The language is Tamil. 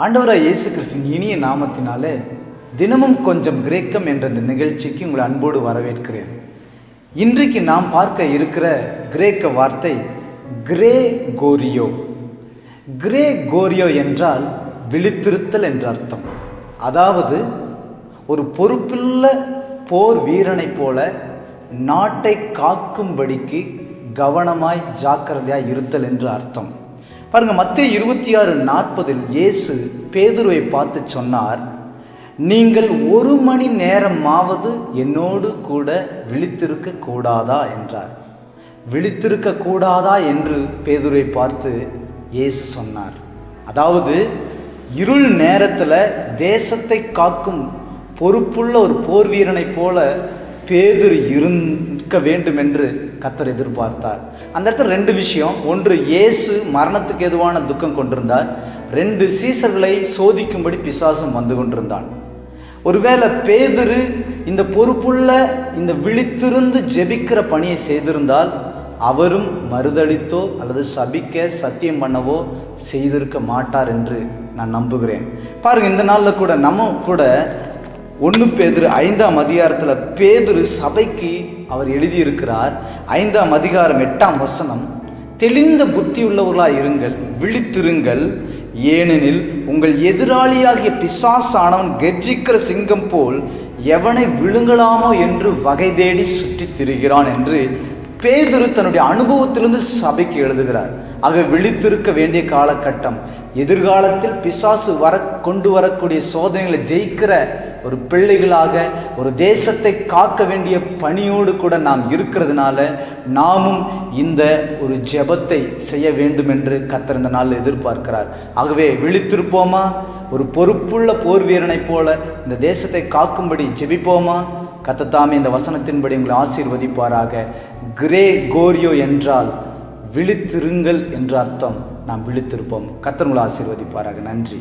ஆண்டவராய் இயேசு கிறிஸ்துவின் இனிய நாமத்தினாலே தினமும் கொஞ்சம் கிரேக்கம் என்ற இந்த நிகழ்ச்சிக்கு உங்களை அன்போடு வரவேற்கிறேன். இன்றைக்கு நாம் பார்க்க இருக்கிற கிரேக்க வார்த்தை கிரேகோரியோ. கிரேகோரியோ என்றால் விழித்திருத்தல் என்ற அர்த்தம். அதாவது ஒரு பொறுப்புள்ள போர் வீரனைப் போல நாட்டை காக்கும்படிக்கு கவனமாய் ஜாக்கிரதையாய் இருத்தல் என்று அர்த்தம். பாருங்க, மத்தேயு 26:40 இயேசு பேதுருவை பார்த்து சொன்னார், நீங்கள் 1 மணி நேரமாவது என்னோடு கூட விழித்திருக்க கூடாதா என்றார். விழித்திருக்க கூடாதா என்று பேதுருவை பார்த்து இயேசு சொன்னார். அதாவது இருள் நேரத்தில் தேசத்தை காக்கும் பொறுப்புள்ள ஒரு போர் வீரனைப் போல பேதுரு இருக்க வேண்டும் என்று கர்த்தர் எதிர்பார்த்தார். அந்த இடத்துல 2 விஷயம். ஒன்று, இயேசு மரணத்துக்கு எதுவான துக்கம் கொண்டிருந்தார். 2, சீசர்களை சோதிக்கும்படி பிசாசும் வந்து கொண்டிருந்தான். ஒருவேளை பேதுரு இந்த பொறுப்புள்ள இந்த விழித்திருந்து ஜெபிக்கிற பணியை செய்திருந்தால் அவரும் மறுதளித்தோ அல்லது சபிக்க சத்தியம் பண்ணவோ செய்திருக்க மாட்டார் என்று நான் நம்புகிறேன். பாருங்க, இந்த நாளில் கூட நம்ம கூட 1 பேதுரு 5ஆம் அதிகாரத்தில் பேதுரு சபைக்கு அவர் எழுதியிருக்கிறார். 5ஆம் அதிகாரம் 8ஆம் வசனம், தெளிந்த புத்தியுள்ளவர்களாய் இருங்கள், விழித்திருங்கள், ஏனெனில் உங்கள் எதிராளியாகிய பிசாசானவன் கெர்ச்சிக்கிற சிங்கம் போல் எவனை விழுங்கலாமோ என்று வகை தேடி சுற்றித் திரிகிறான் என்று பேதுரு தன்னுடைய அனுபவத்திலிருந்து சபைக்கு எழுதுகிறார். ஆக விழித்திருக்க வேண்டிய காலகட்டம். எதிர்காலத்தில் பிசாசு கொண்டு வரக்கூடிய சோதனைகளை ஜெயிக்கிற ஒரு பிள்ளைகளாக ஒரு தேசத்தை காக்க வேண்டிய பணியோடு கூட நாம் இருக்கிறதுனால நாமும் இந்த ஒரு ஜெபத்தை செய்ய வேண்டும் என்று கர்த்தர் இந்த நாளில் எதிர்பார்க்கிறார். ஆகவே விழித்திருப்போமா? ஒரு பொறுப்புள்ள போர் வீரனைப் போல இந்த தேசத்தை காக்கும்படி ஜெபிப்போமா? கர்த்தர் இந்த வசனத்தின்படி உங்களை ஆசீர்வதிப்பாராக. கிரேகோரியோ என்றால் விழித்திருங்கள் என்ற அர்த்தம். நாம் விழித்திருப்போம். கர்த்தர் உங்களை ஆசீர்வதிப்பாராக. நன்றி.